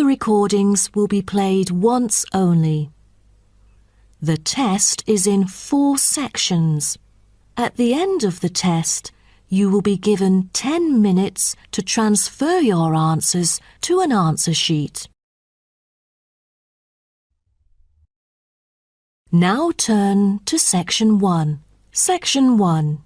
the recordings will be played once only. The test is in 4 sections. At the end of the test, you will be given 10 minutes to transfer your answers to an answer sheet. Now turn to Section 1. Section 1.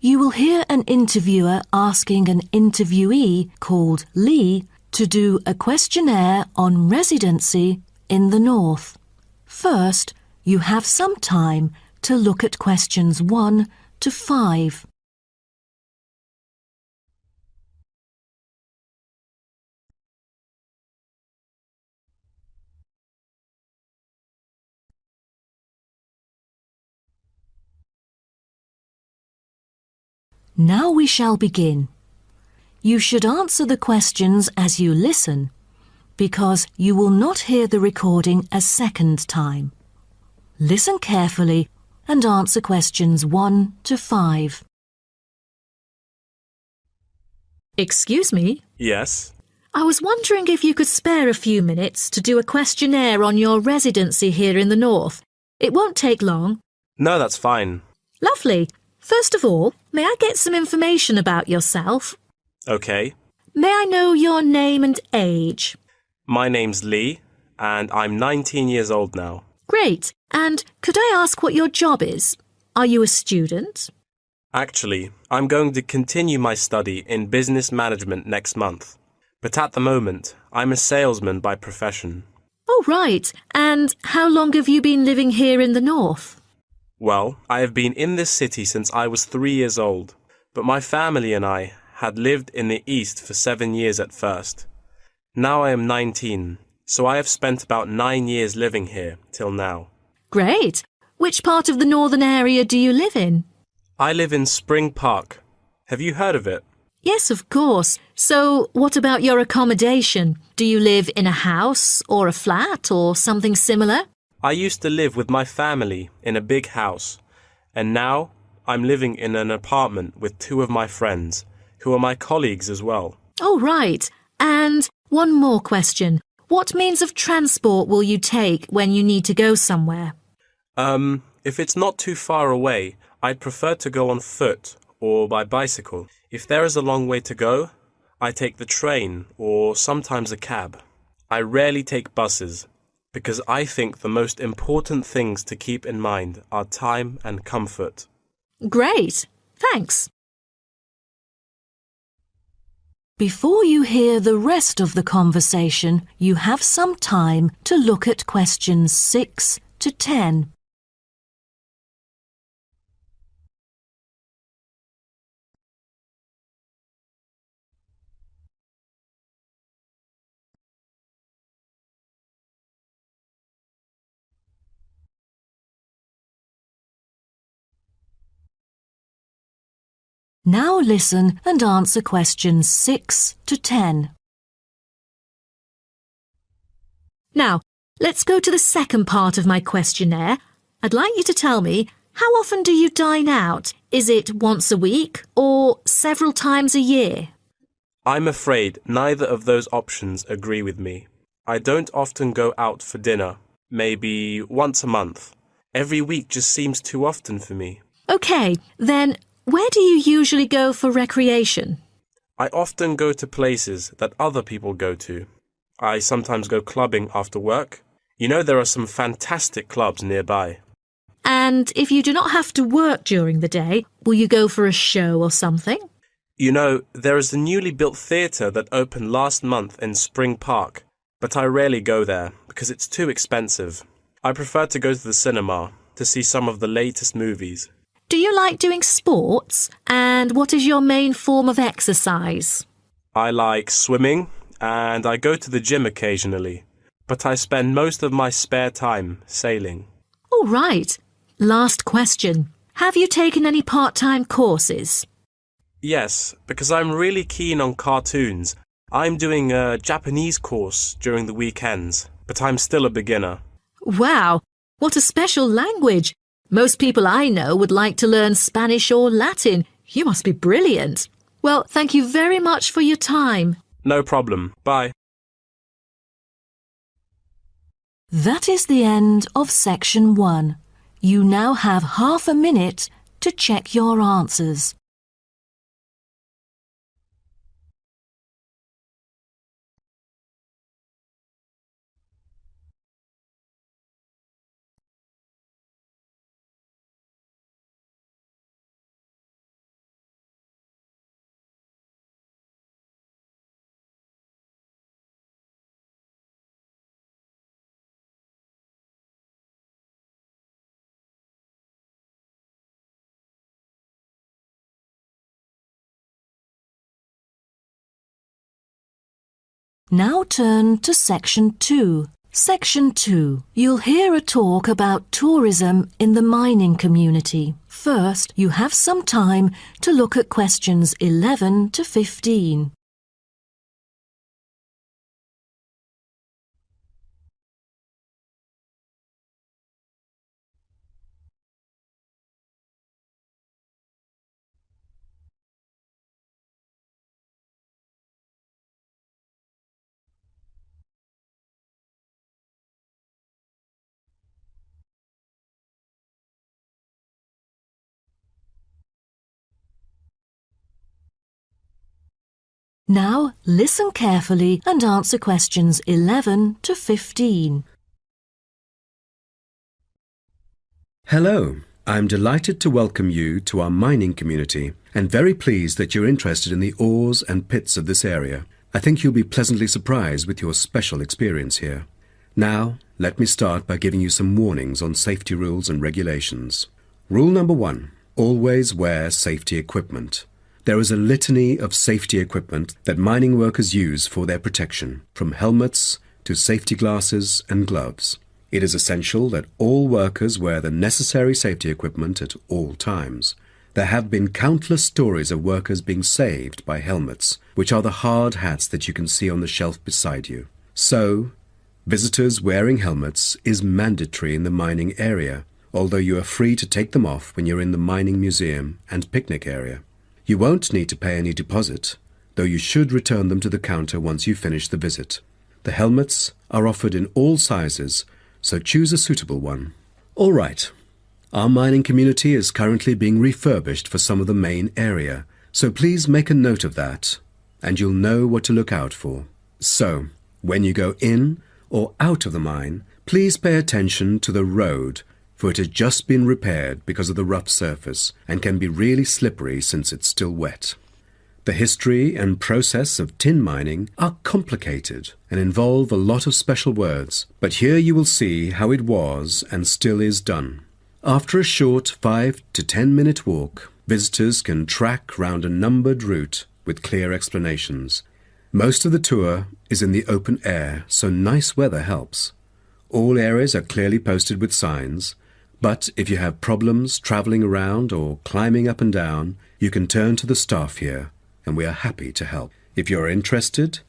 You will hear an interviewer asking an interviewee called Lee to do a questionnaire on residency in the North. First, you have some time to look at questions 1 to 5. Now we shall begin. You should answer the questions as you listen, because you will not hear the recording a second time. Listen carefully and answer questions 1 to 5. Excuse me? Yes? I was wondering if you could spare a few minutes to do a questionnaire on your residency here in the North. It won't take long. No, that's fine. Lovely. First of all, may I get some information about yourself? Okay. May I know your name and age? My name's Lee, and I'm 19 years old now. Great. And could I ask what your job is? Are you a student? Actually, I'm going to continue my study in business management next month. But at the moment, I'm a salesman by profession. Oh, right. And how long have you been living here in the North? Well, I have been in this city since I was 3 years old, but my family and I had lived in the East for 7 years at first. Now I am 19, so I have spent about 9 years living here till now. Great. Which part of the northern area do you live in? I live in Spring Park. Have you heard of it? Yes, of course. So what about your accommodation? Do you live in a house or a flat or something similar? I used to live with my family in a big house, and now I'm living in an apartment with 2 of my friends, who are my colleagues as well. Oh, right. And one more question. What means of transport will you take when you need to go somewhere? If it's not too far away, I'd prefer to go on foot or by bicycle. If there is a long way to go, I take the train or sometimes a cab. I rarely take buses, because I think the most important things to keep in mind are time and comfort. Great. Thanks. Before you hear the rest of the conversation, you have some time to look at questions 6 to 10. Now listen and answer questions 6 to 10. Now, let's go to the second part of my questionnaire. I'd like you to tell me, how often do you dine out? Is it once a week or several times a year? I'm afraid neither of those options agree with me. I don't often go out for dinner, maybe once a month. Every week just seems too often for me. OK, then where do you usually go for recreation? I often go to places that other people go to. I sometimes go clubbing after work. You know, there are some fantastic clubs nearby. And if you do not have to work during the day, will you go for a show or something? You know, there is a newly built theatre that opened last month in Spring Park, but I rarely go there because it's too expensive. I prefer to go to the cinema to see some of the latest movies. Do you like doing sports? And what is your main form of exercise? I like swimming and I go to the gym occasionally, but I spend most of my spare time sailing. All right. Last question. Have you taken any part-time courses? Yes, because I'm really keen on cartoons. I'm doing a Japanese course during the weekends, but I'm still a beginner. Wow, what a special language. Most people I know would like to learn Spanish or Latin. You must be brilliant. Well, thank you very much for your time. No problem. Bye. That is the end of section 1. You now have half a minute to check your answers. Now turn to section 2. Section 2. You'll hear a talk about tourism in the mining community. First, you have some time to look at questions 11 to 15. Now listen carefully and answer questions 11 to 15. Hello, I'm delighted to welcome you to our mining community and very pleased that you're interested in the ores and pits of this area. I think you'll be pleasantly surprised with your special experience here. Now, let me start by giving you some warnings on safety rules and regulations. Rule number 1, always wear safety equipment. There is a litany of safety equipment that mining workers use for their protection, from helmets to safety glasses and gloves. It is essential that all workers wear the necessary safety equipment at all times. There have been countless stories of workers being saved by helmets, which are the hard hats that you can see on the shelf beside you. So, visitors wearing helmets is mandatory in the mining area, although you are free to take them off when you're in the mining museum and picnic area. You won't need to pay any deposit, though you should return them to the counter once you finish the visit. The helmets are offered in all sizes, so choose a suitable one. All right, our mining community is currently being refurbished for some of the main area, so please make a note of that, and you'll know what to look out for. So, when you go in or out of the mine, please pay attention to the road, for it has just been repaired because of the rough surface and can be really slippery since it's still wet. The history and process of tin mining are complicated and involve a lot of special words, but here you will see how it was and still is done. After a short 5 to 10 minute walk, visitors can track round a numbered route with clear explanations. Most of the tour is in the open air, so nice weather helps. All areas are clearly posted with signs, but if you have problems travelling around or climbing up and down, you can turn to the staff here, and we are happy to help. If you're interested,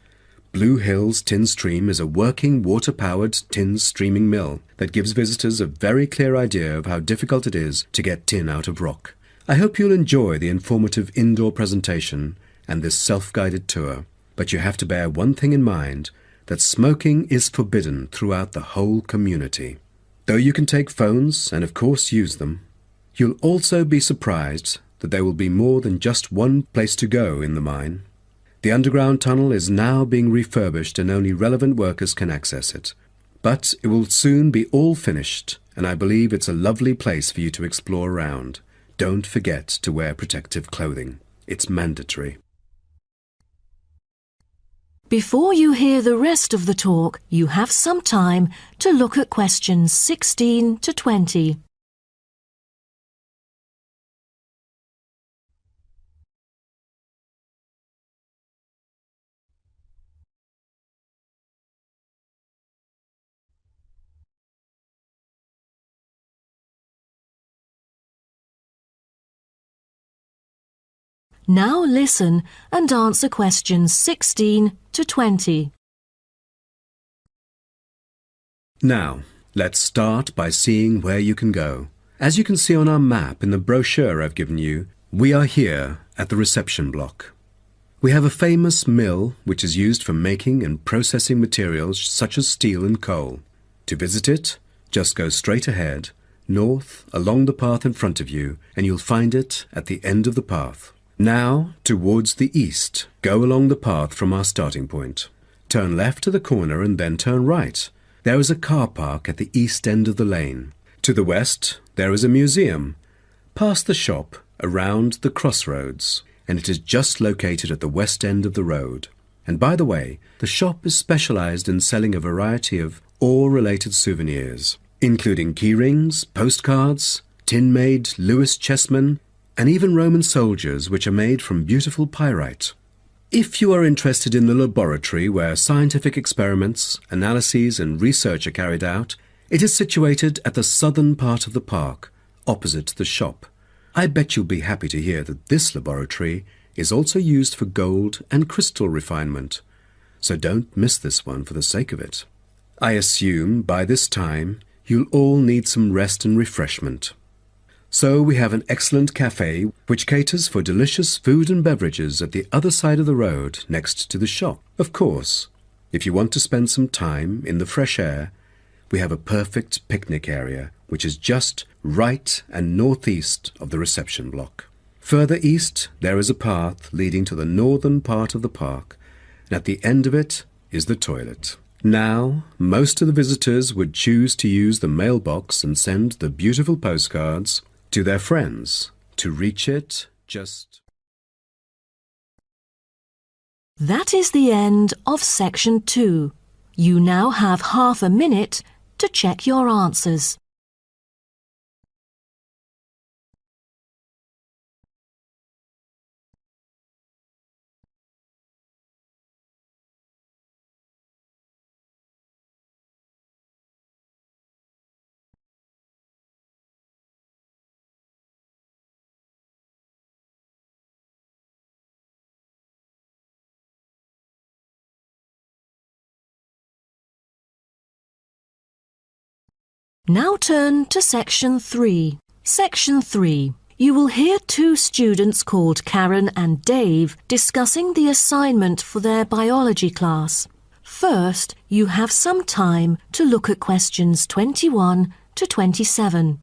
Blue Hills Tin Stream is a working water-powered tin streaming mill that gives visitors a very clear idea of how difficult it is to get tin out of rock. I hope you'll enjoy the informative indoor presentation and this self-guided tour, but you have to bear one thing in mind, that smoking is forbidden throughout the whole community. Though you can take phones and of course use them, you'll also be surprised that there will be more than just one place to go in the mine. The underground tunnel is now being refurbished and only relevant workers can access it. But it will soon be all finished, and I believe it's a lovely place for you to explore around. Don't forget to wear protective clothing. It's mandatory. Before you hear the rest of the talk, you have some time to look at questions 16 to 20. Now listen and answer questions 16 to 20. Now, let's start by seeing where you can go. As you can see on our map in the brochure I've given you, we are here at the reception block. We have a famous mill which is used for making and processing materials such as steel and coal. To visit it, just go straight ahead, north, along the path in front of you, and you'll find it at the end of the path. Now, towards the east, go along the path from our starting point. Turn left to the corner and then turn right. There is a car park at the east end of the lane. To the west, there is a museum. Past the shop, around the crossroads, and it is just located at the west end of the road. And by the way, the shop is specialized in selling a variety of ore-related souvenirs, including key rings, postcards, tin-made Lewis chessmen, and even Roman soldiers which are made from beautiful pyrite. If you are interested in the laboratory where scientific experiments, analyses and research are carried out, it is situated at the southern part of the park, opposite the shop. I bet you'll be happy to hear that this laboratory is also used for gold and crystal refinement, so don't miss this one for the sake of it. I assume by this time you'll all need some rest and refreshment. So we have an excellent cafe which caters for delicious food and beverages at the other side of the road next to the shop. Of course, if you want to spend some time in the fresh air, we have a perfect picnic area which is just right and northeast of the reception block. Further east, there is a path leading to the northern part of the park, and at the end of it is the toilet. Now, most of the visitors would choose to use the mailbox and send the beautiful postcards to their friends. To reach it, just... That is the end of section 2. You now have half a minute to check your answers. Now turn to section 3. Section 3. You will hear two students called Karen and Dave discussing the assignment for their biology class. First, you have some time to look at questions 21 to 27.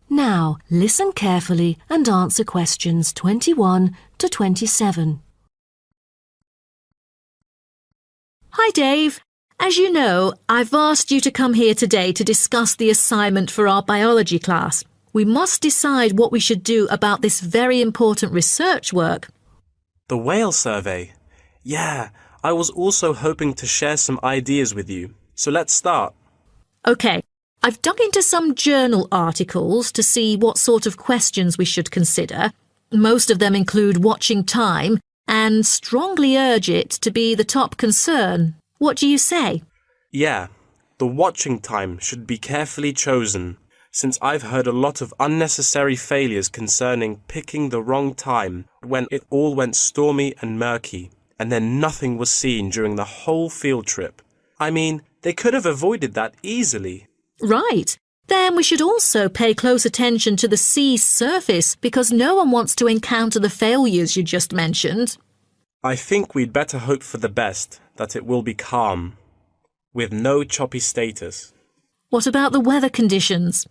Now, listen carefully and answer questions 21 to 27. Hi, Dave. As you know, I've asked you to come here today to discuss the assignment for our biology class. We must decide what we should do about this very important research work. The whale survey. Yeah, I was also hoping to share some ideas with you. So let's start. OK. I've dug into some journal articles to see what sort of questions we should consider. Most of them include watching time and strongly urge it to be the top concern. What do you say? Yeah, the watching time should be carefully chosen, since I've heard a lot of unnecessary failures concerning picking the wrong time when it all went stormy and murky, and then nothing was seen during the whole field trip. I mean, they could have avoided that easily. Right. Then we should also pay close attention to the sea's surface because no one wants to encounter the failures you just mentioned. I think we'd better hope for the best, that it will be calm, with no choppy status. What about the weather conditions?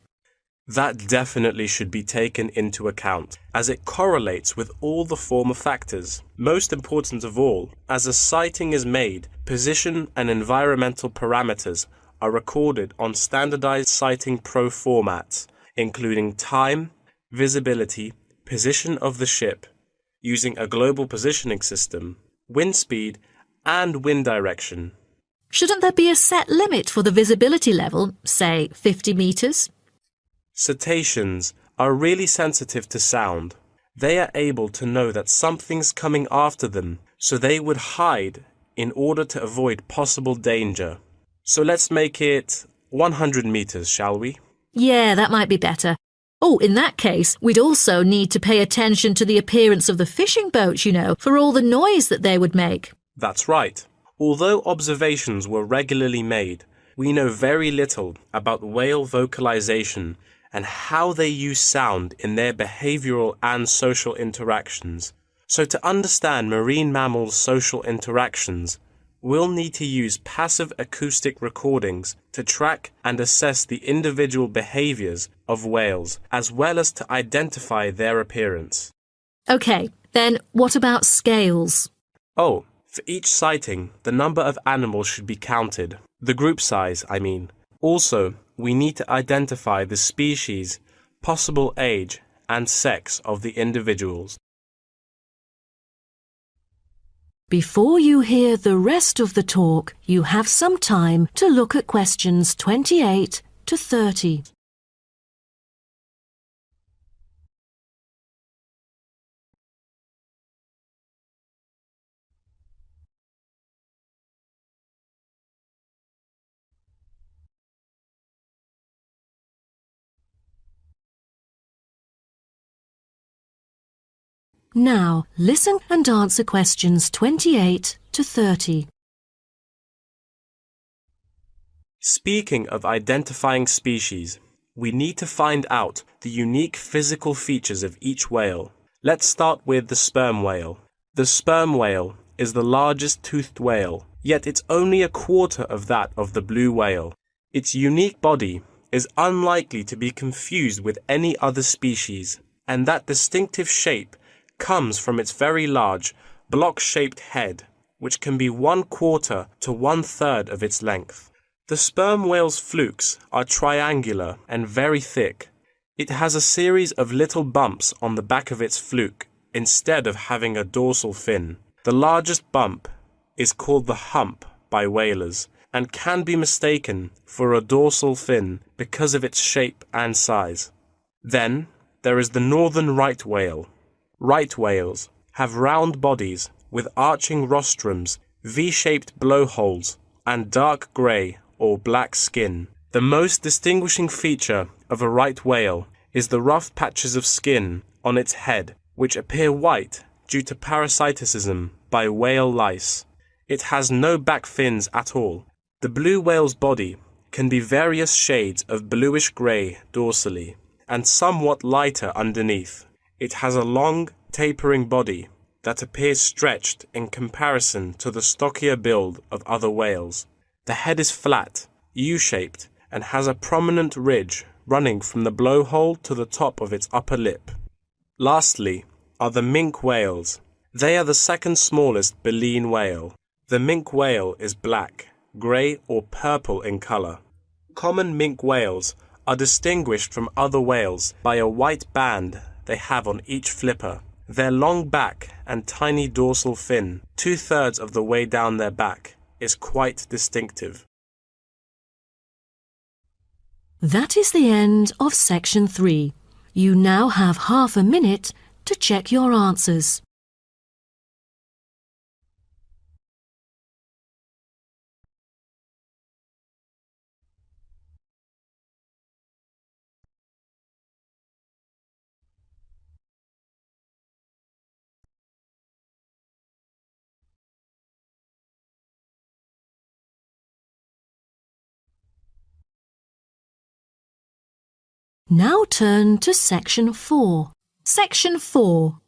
That definitely should be taken into account, as it correlates with all the former factors. Most important of all, as a sighting is made, position and environmental parameters are recorded on standardized sighting pro formats, including time, visibility, position of the ship, using a global positioning system, wind speed, and wind direction. Shouldn't there be a set limit for the visibility level, say 50 meters? Cetaceans are really sensitive to sound. They are able to know that something's coming after them, so they would hide in order to avoid possible danger. So let's make it 100 meters, shall we? Yeah, that might be better. Oh, in that case, we'd also need to pay attention to the appearance of the fishing boats, for all the noise that they would make. That's right. Although observations were regularly made, we know very little about whale vocalization and how they use sound in their behavioral and social interactions. So to understand marine mammals' social interactions, we'll need to use passive acoustic recordings to track and assess the individual behaviors of whales, as well as to identify their appearance. Okay, then what about scales? Oh, for each sighting, the number of animals should be counted. The group size, I mean. Also, we need to identify the species, possible age, and sex of the individuals. Before you hear the rest of the talk, you have some time to look at questions 28 to 30. Now, listen and answer questions 28 to 30. Speaking of identifying species, we need to find out the unique physical features of each whale. Let's start with the sperm whale. The sperm whale is the largest toothed whale, yet it's only a quarter of that of the blue whale. Its unique body is unlikely to be confused with any other species, and that distinctive shape comes from its very large, block-shaped head, which can be 1/4 to 1/3 of its length. The sperm whale's flukes are triangular and very thick. It has a series of little bumps on the back of its fluke, instead of having a dorsal fin. The largest bump is called the hump by whalers, and can be mistaken for a dorsal fin because of its shape and size. Then, there is the northern right whale. Right whales have round bodies with arching rostrums, V-shaped blowholes, and dark grey or black skin. The most distinguishing feature of a right whale is the rough patches of skin on its head, which appear white due to parasitism by whale lice. It has no back fins at all. The blue whale's body can be various shades of bluish-grey dorsally and somewhat lighter underneath. It has a long, tapering body that appears stretched in comparison to the stockier build of other whales. The head is flat, U-shaped, and has a prominent ridge running from the blowhole to the top of its upper lip. Lastly are the minke whales. They are the second smallest baleen whale. The minke whale is black, grey or purple in colour. Common minke whales are distinguished from other whales by a white band they have on each flipper. Their long back and tiny dorsal fin, 2/3 of the way down their back, is quite distinctive. That is the end of section 3. You now have half a minute to check your answers. Now turn to section 4. Section 4.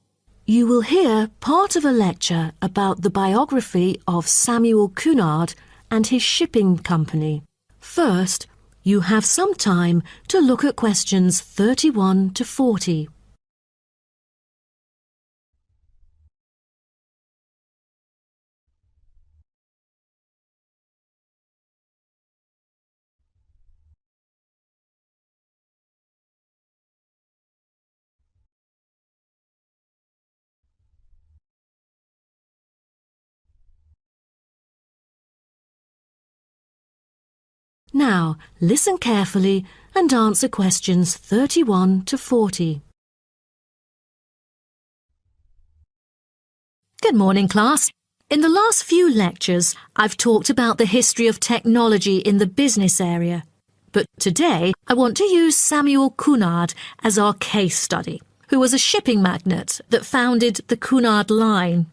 You will hear part of a lecture about the biography of Samuel Cunard and his shipping company. First, you have some time to look at questions 31 to 40. Now, listen carefully and answer questions 31 to 40. Good morning, class. In the last few lectures, I've talked about the history of technology in the business area. But today, I want to use Samuel Cunard as our case study, who was a shipping magnate that founded the Cunard Line.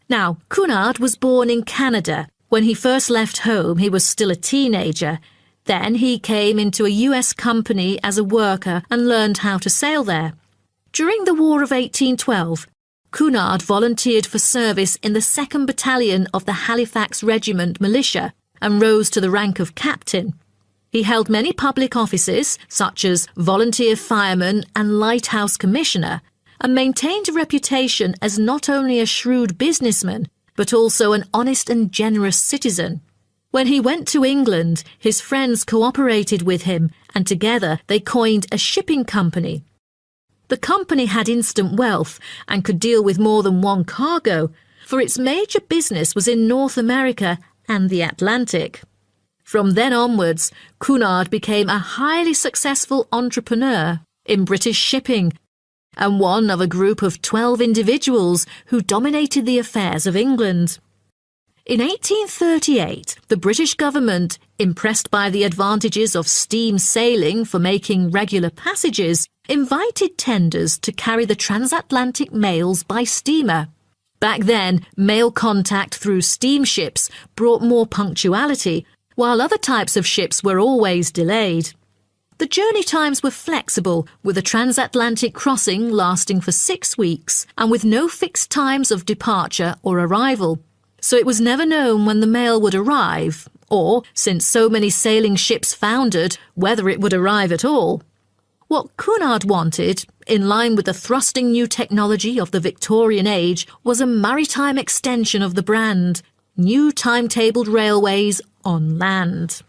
Now, Cunard was born in Canada. When he first left home, he was still a teenager. Then he came into a US company as a worker and learned how to sail there. During the War of 1812, Cunard volunteered for service in the 2nd Battalion of the Halifax Regiment Militia and rose to the rank of captain. He held many public offices, such as volunteer fireman and lighthouse commissioner, and maintained a reputation as not only a shrewd businessman, but also an honest and generous citizen. When he went to England, his friends cooperated with him, and together they coined a shipping company. The company had instant wealth and could deal with more than one cargo, for its major business was in North America and the Atlantic. From then onwards, Cunard became a highly successful entrepreneur in British shipping and one of a group of 12 individuals who dominated the affairs of England. In 1838, the British government, impressed by the advantages of steam sailing for making regular passages, invited tenders to carry the transatlantic mails by steamer. Back then, mail contact through steamships brought more punctuality, while other types of ships were always delayed. The journey times were flexible, with a transatlantic crossing lasting for 6 weeks and with no fixed times of departure or arrival. So it was never known when the mail would arrive, or, since so many sailing ships foundered, whether it would arrive at all. What Cunard wanted, in line with the thrusting new technology of the Victorian age, was a maritime extension of the brand, new timetabled railways on land.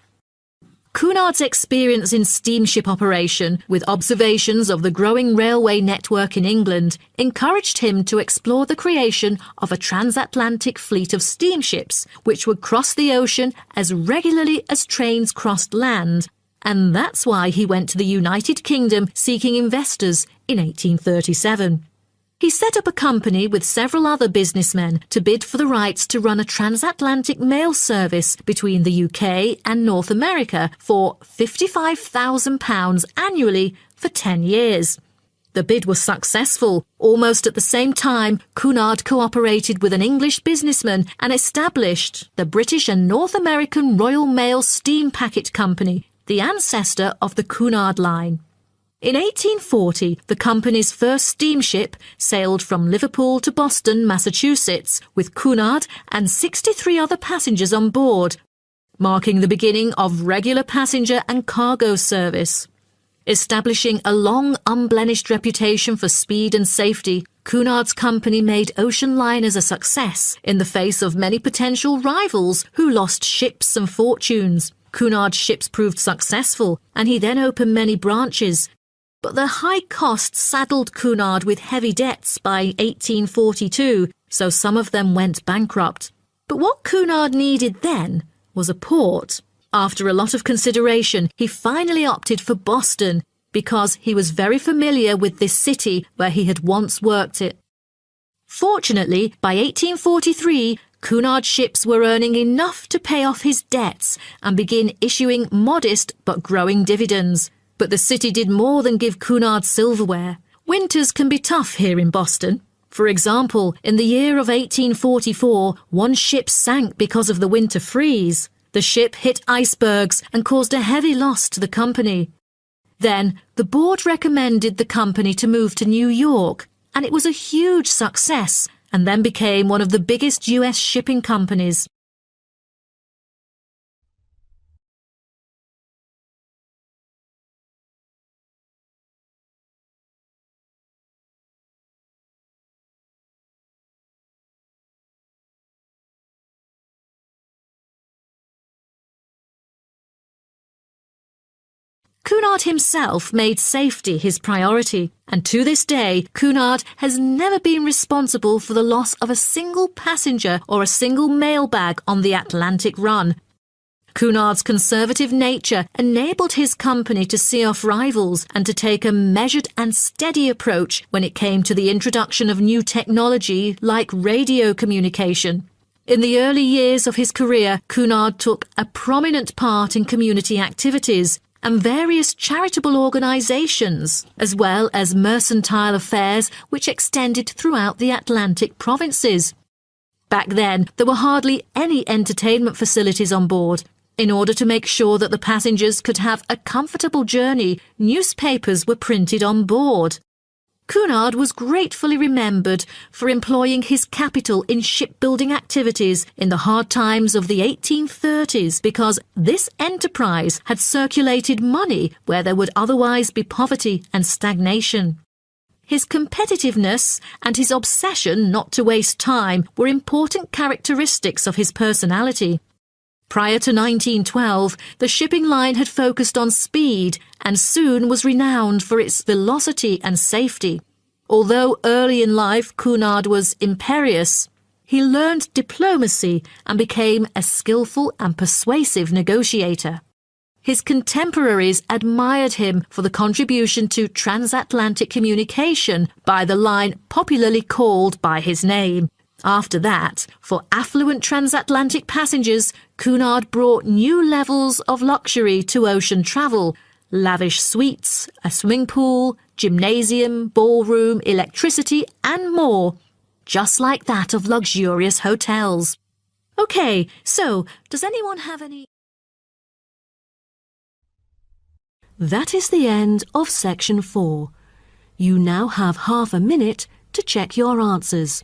Cunard's experience in steamship operation, with observations of the growing railway network in England, encouraged him to explore the creation of a transatlantic fleet of steamships, which would cross the ocean as regularly as trains crossed land, and that's why he went to the United Kingdom seeking investors in 1837. He set up a company with several other businessmen to bid for the rights to run a transatlantic mail service between the UK and North America for £55,000 annually for 10 years. The bid was successful. Almost at the same time, Cunard cooperated with an English businessman and established the British and North American Royal Mail Steam Packet Company, the ancestor of the Cunard Line. In 1840, the company's first steamship sailed from Liverpool to Boston, Massachusetts, with Cunard and 63 other passengers on board, marking the beginning of regular passenger and cargo service. Establishing a long, unblemished reputation for speed and safety, Cunard's company made ocean liners a success in the face of many potential rivals who lost ships and fortunes. Cunard's ships proved successful, and he then opened many branches. But the high costs saddled Cunard with heavy debts by 1842, so some of them went bankrupt. But what Cunard needed then was a port. After a lot of consideration, he finally opted for Boston because he was very familiar with this city where he had once worked it. Fortunately, by 1843, Cunard's ships were earning enough to pay off his debts and begin issuing modest but growing dividends. But the city did more than give Cunard silverware. Winters can be tough here in Boston. For example, in the year of 1844, one ship sank because of the winter freeze. The ship hit icebergs and caused a heavy loss to the company. Then, the board recommended the company to move to New York, and it was a huge success, and then became one of the biggest US shipping companies. Cunard himself made safety his priority, and to this day, Cunard has never been responsible for the loss of a single passenger or a single mail bag on the Atlantic run. Cunard's conservative nature enabled his company to see off rivals and to take a measured and steady approach when it came to the introduction of new technology like radio communication. In the early years of his career, Cunard took a prominent part in community activities and various charitable organisations, as well as mercantile affairs which extended throughout the Atlantic provinces. Back then, there were hardly any entertainment facilities on board. In order to make sure that the passengers could have a comfortable journey, newspapers were printed on board. Cunard was gratefully remembered for employing his capital in shipbuilding activities in the hard times of the 1830s because this enterprise had circulated money where there would otherwise be poverty and stagnation. His competitiveness and his obsession not to waste time were important characteristics of his personality. Prior to 1912, the shipping line had focused on speed and soon was renowned for its velocity and safety. Although early in life Cunard was imperious, he learned diplomacy and became a skillful and persuasive negotiator. His contemporaries admired him for the contribution to transatlantic communication by the line popularly called by his name. After that, for affluent transatlantic passengers, Cunard brought new levels of luxury to ocean travel: lavish suites, a swimming pool, gymnasium, ballroom, electricity, and more, just like that of luxurious hotels. Okay, so does anyone have any? That is the end of section 4. You now have half a minute to check your answers.